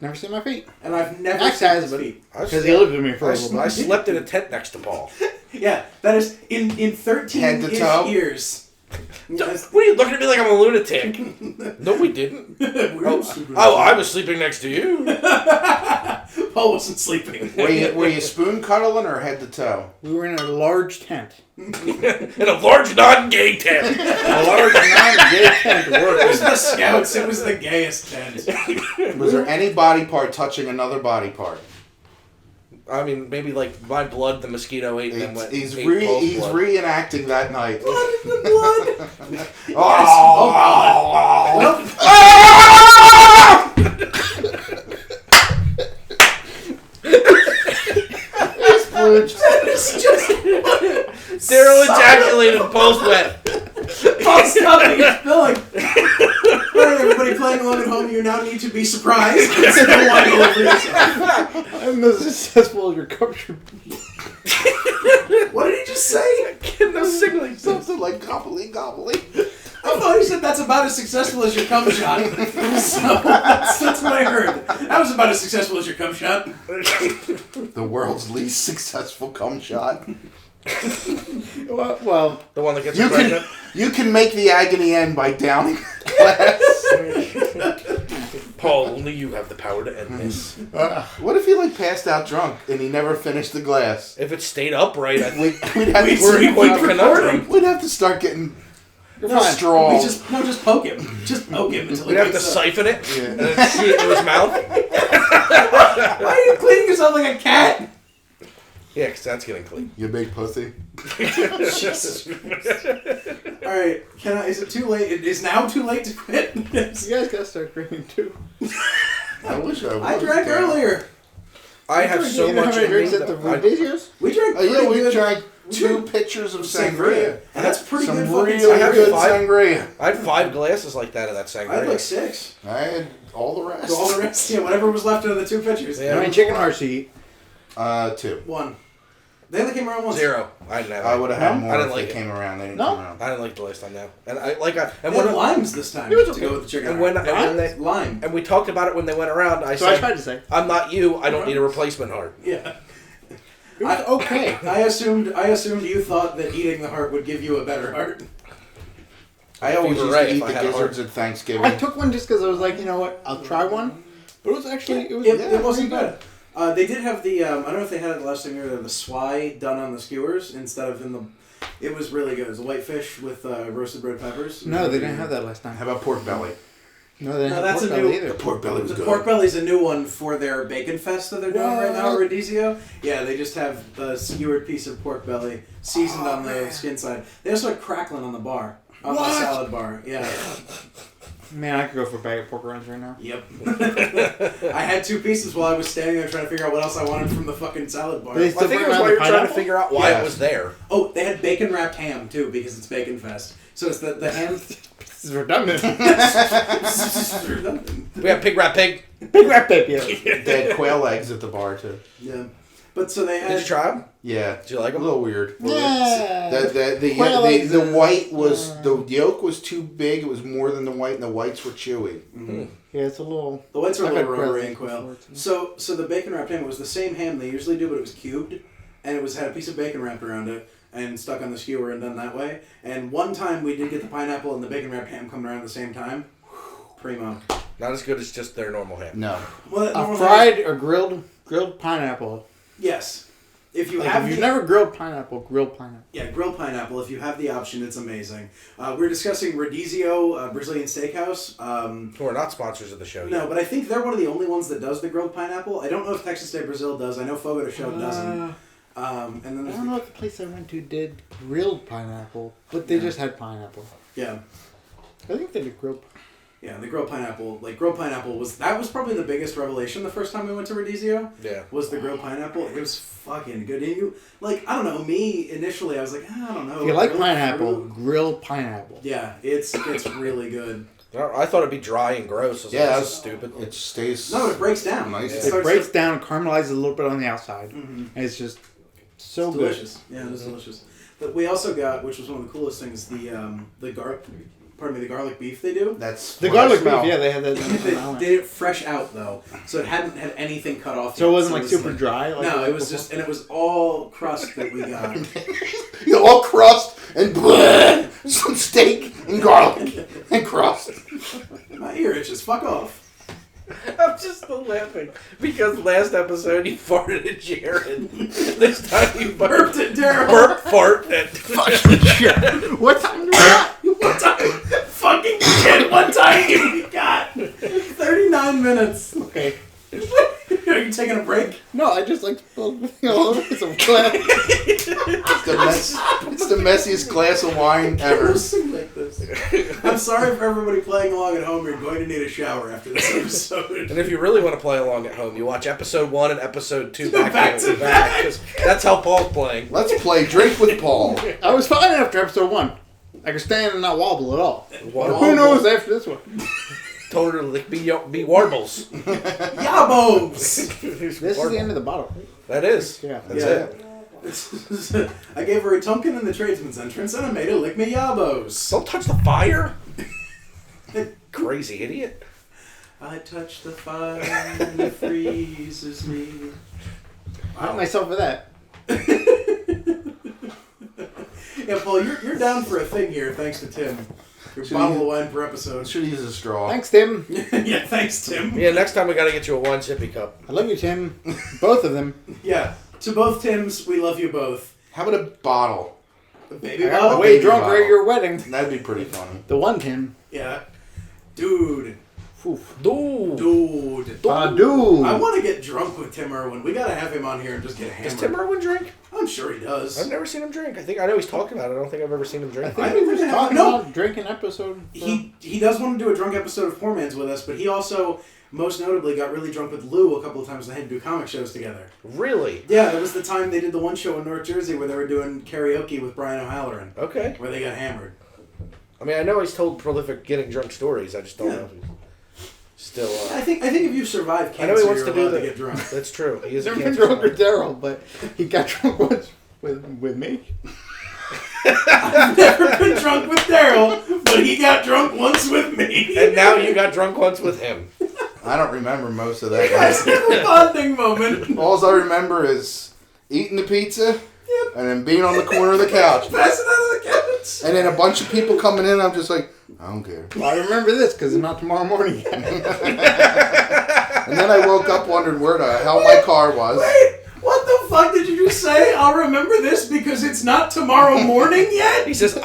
Never seen my feet. And I've never Max seen has, his but feet. because he lived with me for a little I bit. slept in a tent next to Paul. Yeah, that is, in Head to 13-ish toe? years. Yes. What are you looking at me like I'm a lunatic? No, we didn't. We're I was sleeping next to you. Paul wasn't sleeping. Were you spoon cuddling or head to toe? We were in a large tent. In a large non-gay tent. A large non-gay tent It was working. the Scouts. It was the gayest tent. Was there any body part touching another body part? I mean, maybe like my blood the mosquito ate and then went. He's ate Paul's he's blood. reenacting that night. Blood in the blood. Oh, Daryl ejaculated post wet. Paul, stop it. You're spilling. Alright, everybody playing along at home, you now need to be surprised. And spill wine all over yourself. I'm as successful as your cup should be. What did he just say? getting those signals. Something like gobbly gobbly. I thought you said that's about as successful as your cum shot. So that's what I heard. That was about as successful as your cum shot. The world's least successful cum shot. Well, The one that gets You pregnant. you can make the agony end by downing the glass. Paul, only you have the power to end this. What if he passed out drunk and he never finished the glass? If it stayed upright, I think We'd have to we're in quite a conundrum. We'd have to start getting fine. straws. Just poke him. Just poke him until We'd he have to wakes up. siphon it and then shoot it into his mouth. Why are you cleaning yourself like a cat? Yeah, because that's getting clean. You big pussy. Jesus. All right, is it too late? It is now too late to quit. you guys gotta start drinking too. I wish I was. I drank earlier. I have so you know much how many in drinks me at the that I- Rodizio's? We drank. Oh yeah, pretty we good drank 2 pitchers of sangria. And that's pretty Some good. Fucking really have good five. sangria. I had 5 glasses like that of that sangria. I had like 6. I had all the rest. So all the rest, yeah, whatever was left of the 2 pitchers. Yeah. How many chicken hearts to eat? 2. 1. They only came around once. 0. I didn't have I it. would have had No? more I didn't if like they it. came around. They didn't No? come around. I didn't like the last time now, and I They and had when limes this time It was to okay. go with the chicken. and when they lime. and we talked about it when they went around. I So I said, tried to say. "I'm not you. I don't need a replacement heart." Yeah. It was okay. I assumed you thought that eating the heart would give you a better heart. I always Fever used Ray to if eat I the had a gizzards at Thanksgiving. I took one just because I was like, you know what, I'll try one. But it was actually, it was It wasn't pretty good. They did have the I don't know if they had it the last time you were there, the swai done on the skewers instead of in the. It was really good. It was a white fish with roasted red peppers. No, they didn't have that last time. How about pork belly? No, they didn't No, have that's pork a belly new- either. The pork belly was The good. pork belly's a new one for their bacon fest that they're doing right now at What? Rodizio. Yeah, they just have the skewered piece of pork belly seasoned on the skin side. They also had crackling on the bar, on the What? salad bar. Yeah. Man, I could go for a bag of pork rinds right now. Yep. I had 2 pieces while I was standing there trying to figure out what else I wanted from the fucking salad bar. They I still think it bring was around why the you're trying to pineapple? figure out why Yeah. it was there. Oh, they had bacon wrapped ham too because it's Bacon Fest. So it's the ham. This is redundant. We have pig wrap pig. Big rat baby. They had quail eggs at the bar too. Yeah, but so they had. Did you try them? Yeah. Did you like A them? little weird. Yeah. The Quail eggs, the white was the yolk was too big. It was more than the white, and the whites were chewy. Mhm. Yeah, it's a little. The whites are a I've little had quail rubbery eggs and quail. before, too. So the bacon wrapped ham was the same ham they usually do, but it was cubed, and it had a piece of bacon wrapped around it and stuck on the skewer and done that way. And one time we did get the pineapple and the bacon wrapped ham coming around at the same time. Primo. Not as good as just their normal ham. No. Well, that A normal fried or grilled pineapple. yes. If you Like have if you've the- never grilled pineapple, grilled pineapple. Yeah, grilled pineapple. If you have the option, it's amazing. We're discussing Rodizio Brazilian Steakhouse. Who are not sponsors of the show No, yet. but I think they're one of the only ones that does the grilled pineapple. I don't know if Texas State Brazil does. I know Fogo de Chão doesn't. And then I there's don't know if the place I went to did grilled pineapple, but they just had pineapple. yeah, I think they did grilled. yeah, the grilled pineapple. Like grilled pineapple was probably the biggest revelation the first time we went to Rodizio. Yeah. Was the grilled pineapple? It was fucking good. And you I don't know. Me initially, I was like, I don't know. If you like grilled pineapple, fruit? grilled pineapple. Yeah, it's really good. I thought it'd be dry and gross. I was Yeah, like, that's this is stupid. It stays. No, it breaks down. Nice. It It starts breaks to- down, caramelizes a little bit on the outside, Mhm. and it's just so It's good. delicious. Yeah, it was delicious. But we also got, which was one of the coolest things, the garlic beef they do. That's The what I garlic smell. beef, yeah, they had that. They did it fresh out though, so it hadn't had anything cut off. So it yet. wasn't like was super dry. Like No, it was just, and it was all crust that we got. You know, all crust and some steak and garlic and crust. My ear itches. Fuck off. I'm just still laughing because last episode he farted at Jared. This time he Burped at Daryl. burp fart at What time do we got? One time, fucking shit. One time we got 39 minutes. Okay. Are you taking a break? No, I just like spilled all over some glass. It's the messiest glass of wine ever. Sing like this. I'm sorry for everybody playing along at home. You're going to need a shower after this episode. And if you really want to play along at home, you watch episode 1 and episode 2 Back to back. 'cause that's how Paul's playing. Let's play Drink with Paul. I was fine after episode 1. I could stand and not wobble at all. Wobble. Who knows after this one? Totally be warbles. Yabos! This is the end of the bottle. That is. Yeah. That's Yeah. it. I gave her a token in the tradesman's entrance and I made her lick me yabos. Don't touch the fire. Crazy idiot. I touch the fire and it freezes me. I hurt myself with that. Yeah, Paul, you're down for a thing here, thanks to Tim. Your bottle of wine per episode. Should use a straw. Thanks, Tim. Yeah, thanks, Tim. Yeah, next time we gotta get you a wine sippy cup. I love you, Tim. Both of them. Yeah, to both Tims, we love you both. How about a bottle? A baby I got bottle? way baby drunk bottle. at your wedding. That'd be pretty funny. The one Tim. Yeah. Dude. Oof. Dude. Dude. Dude. I want to get drunk with Tim Irwin. We gotta have him on here and just get hammered. Does Tim Irwin drink? I'm sure he does. I've never seen him drink. I know he's talking about it. I don't think I've ever seen him I drink. think I we don't were think I talking have- no. about drinking episode. He does want to do a drunk episode of Poor Man's with us, but he also, most notably, got really drunk with Lou a couple of times. They had to do comic shows together. Really? Yeah, that was the time they did the one show in North Jersey where they were doing karaoke with Brian O'Halloran, Okay. where they got hammered. I mean, I know he's told prolific getting drunk stories. I just don't know if he's still... I think if you survive I know cancer, he wants you're to do allowed to that. get drunk. That's true. He is He's a never been cancer drunk with survivor. Daryl, but he got drunk once with me. I've never been drunk with Daryl, but he got drunk once with me. And now you got drunk once with him. I don't remember most of You guys that. have a bonding moment. All I remember is eating the pizza and then being on the corner of the couch. Passing out of the couch. And then a bunch of people coming in, I'm just like, I don't care. Well, I remember this because it's not tomorrow morning yet. And then I woke up wondering where the hell my car was. Wait, what the fuck did you just say? I'll remember this because it's not tomorrow morning yet? He said,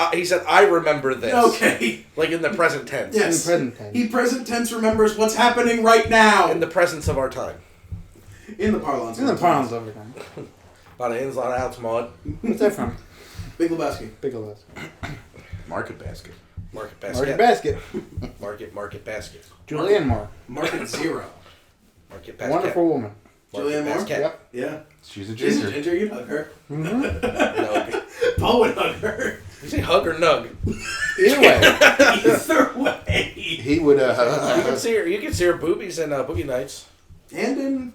I remember this. Okay. Like in the present tense. Yes. present tense. He present tense remembers what's happening right now. In the presence of our time. In the parlance. In the pounds over time. A lot of ins, a lot of outs, Maud. What's that from? Big Lebowski. Bigelow's. Market basket. Market basket. Market basket. Market basket. Julianne Moore. Market Zero. Market basket. Wonderful woman. Julianne Moore? basket. Yep. Yeah. She's a She's a ginger. ginger, you'd hug her. Mm-hmm. Paul would hug her. You say hug or nug? Either way. Either way. He would, You can see her boobies in Boogie Nights. And in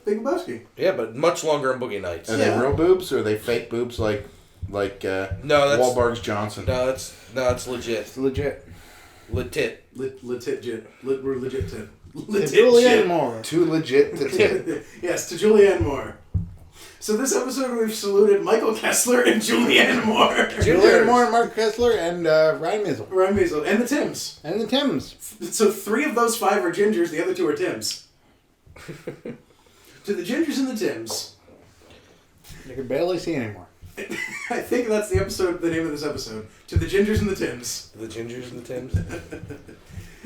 Big Lebowski. Yeah, but much longer in Boogie Nights. Are Yeah. they real boobs or are they fake boobs like No, that's Wahlberg's Johnson? no, it's legit. It's legit. Legit. Legit tit. We're legit tit. To Legit Julianne shit. Moore. Too legit to tip. Yes, to Julianne Moore. So this episode we've saluted Michael Kessler and Julianne Moore. Julianne Moore, Mark Kessler, and Ryan Mizzle. Ryan Maisel. And the Tims. And the Tims. So 3 of those 5 are gingers, the other 2 are Tims. To the gingers and the Tims. You can barely see anymore. I think that's the name of this episode. To the gingers and the Tims. The Gingers and the Tims.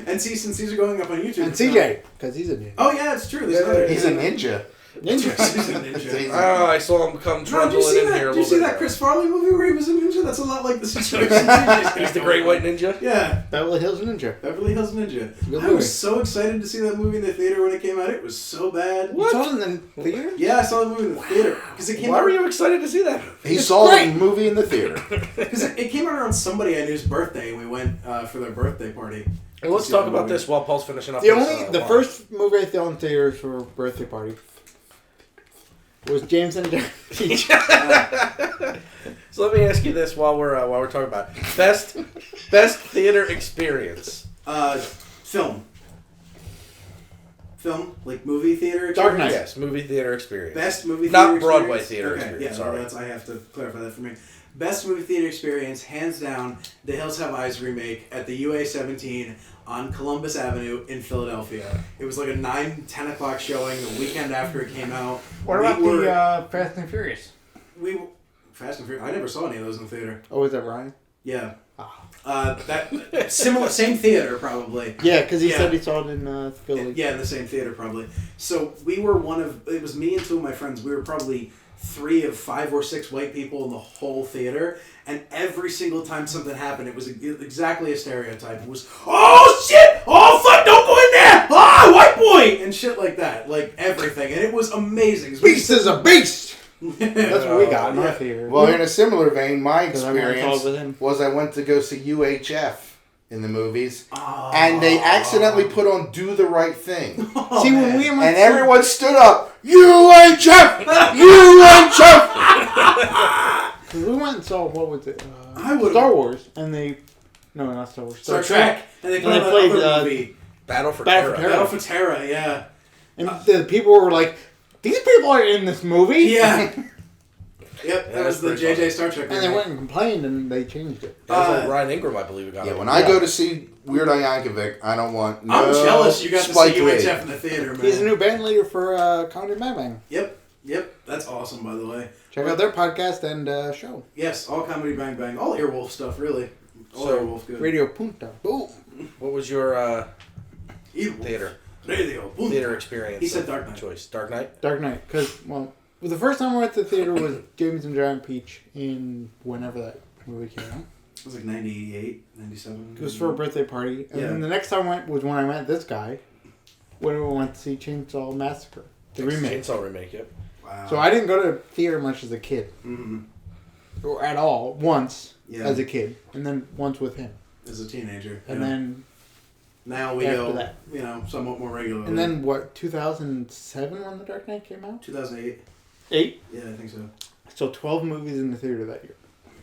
And see, since these are going up on YouTube. And it's not- CJ, because he's a ninja. Oh yeah, it's true. There's another- He's a ninja. Ninja. He's a ninja. Oh, I saw him come No, trundling did you see in that? here a Did you little see bit that ago. Chris Farley movie where he was a ninja? That's a lot like the situation. He's the Great White Ninja? Yeah, Beverly Hills Ninja. Beverly Hills Ninja. Good I movie. was so excited to see that movie in the theater when it came out. It was so bad. You saw it in the theater? Yeah, I saw the movie in the theater because it came Why out. were you excited to see that? He It's saw great. the movie in the theater. Because it came out around somebody I knew's birthday, and we went for their birthday party. Well, let's See talk the about movie. this while Paul's finishing up. The this, wine. first movie I saw in theaters for a birthday party was James and Derek. So let me ask you this while we're talking about it. best theater experience. Film, like movie theater. Dark experience? Knight. Yes, movie theater experience. Best movie Not theater Broadway experience? theater Okay, experience, Yeah, sorry. no, I have to clarify that for me. Best movie theater experience, hands down, The Hills Have Eyes remake at the UA 17 on Columbus Avenue in Philadelphia. It was like a 9-10 o'clock showing the weekend after it came out. What We about were- the Fast and Furious? Fast and Furious? I never saw any of those in the theater. Oh, was that Ryan? Yeah. That similar, same theater probably. Yeah, because he Yeah. said he saw it in Philly. Yeah, in the same theater probably. So we were it was me and 2 of my friends. We were probably 3 of 5 or 6 white people in the whole theater. And every single time something happened, it was exactly a stereotype. It was, oh shit! Oh fuck, don't go in there! Ah, white boy! And shit like that. Like everything. And it was amazing. Beast is a beast! That's what we got in our Yeah. theater. Well, in a similar vein, my 'Cause I went and saw it experience with him. was I went to go see UHF in the movies, Oh. and they accidentally put on "Do the Right Thing," Oh, See, when man. we went and to- everyone stood up. UHF, UHF. Because we went and saw, what was it? I would've- Star Wars. And they... No, not Star Wars. Star Trek. And they played And they that played, other movie. Battle for Battle Terra. for Terra. Battle for Terra, yeah. And the people were like, these people are in this movie? Yeah. Yep, that Yeah, was the that's pretty JJ Star Trek And they remake. went and complained and they changed it. That was like Ryan Ingram, I believe, it got Yeah, it. when I go to see Weird Al Yankovic, I don't want no I'm jealous you got to Spike see Lee. UHF in the theater, man. He's a new band leader for Comedy Bang Bang. Yep, that's awesome, by the way. Check out their podcast and show. Yes, all Comedy Bang Bang. All Earwolf stuff, really. All So, Earwolf good. Radio Punta. Boom. What was your Earwolf. theater Radio. experience? He said of Dark Knight. Choice. Dark Knight? Dark Knight. Because, well, the first time I went to the theater was James and Giant Peach in whenever that movie came out. It was like 98, 97. It was for a birthday party. And Yeah. then the next time I went was when I met this guy. When we went to see Chainsaw Massacre. The remake. Chainsaw remake, yep. Wow. So I didn't go to theater much as a kid. Mm-hmm. Or at all. Once. Yeah. As a kid. And then once with him. As a teenager. And yeah. then... Now we after go, that. somewhat more regularly. And then, what, 2007 when The Dark Knight came out? 2008. 8? Yeah, I think so. So 12 movies in the theater that year.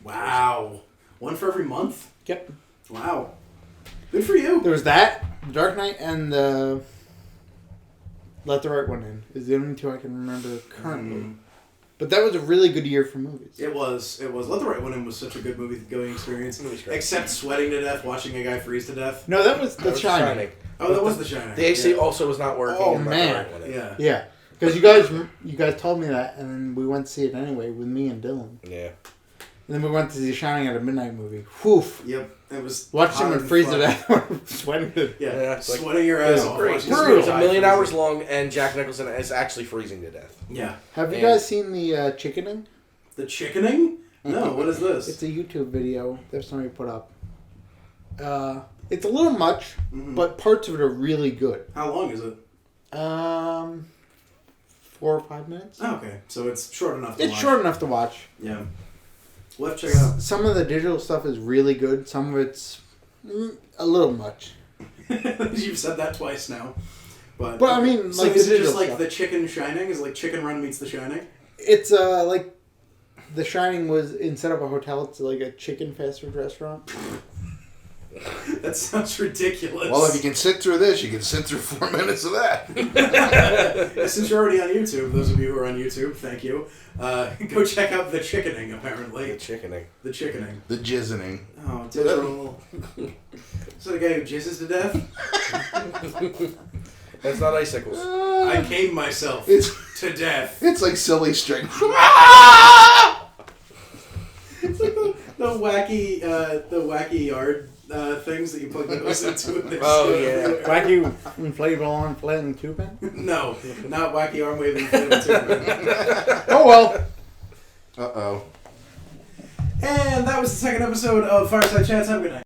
Wow. One for every month? Yep. Wow. Good for you. There was that, The Dark Knight, and the Let the Right One In. Is the only two I can remember currently. Mm. But that was a really good year for movies. It was. Let the Right One In was such a good movie-going experience. Movie's great. Except sweating to death, watching a guy freeze to death. No, that was That The was Shining. Oh, that was The Shining. The AC yeah. also was not working. Oh, in my man. Dark Knight. Yeah. Yeah. Because you guys told me that, and then we went to see it anyway with me and Dylan. Yeah. And then we went to see Shining at a midnight movie. Whew. Yep. It was. Watched hot him and and freeze to fun. death. Sweating to Yeah. Yeah, it's like- Sweating your ass Yeah, off. Great. watching Brutal. this It's a guy million freeze. hours long, and Jack Nicholson is actually freezing to death. Yeah. Have you And- guys seen the chickening? The chickening? No. What is this? It's a YouTube video that somebody put up. It's a little much, Mhm. but parts of it are really good. How long is it? 4 or 5 minutes. Oh, okay. So it's short enough to It's watch. short enough to watch. Yeah. We'll have to check it out. Some of the digital stuff is really good. Some of it's a little much. You've said that twice now. But I mean, so like is the it just digital like stuff. the Chicken Shining? Is it like Chicken Run meets The Shining? It's like The Shining was instead of a hotel, it's like a chicken fast food restaurant. That sounds ridiculous. Well, if you can sit through this, you can sit through 4 minutes of that. Since you're already on YouTube, those of you who are on YouTube, thank you. Go check out The Chickening, apparently. The chickening. The Chickening. The jizzening. Oh, digital. Is that a guy who jizzes to death? That's not icicles. I came myself It's to death. it's like silly string. It's like the wacky yard things that you plug the nose into. And Oh, yeah. Wacky inflatable arm flattening tubing. No, not wacky arm waving. Too. Oh well. Uh-oh. And that was the second episode of Fireside Chats. Have a good night.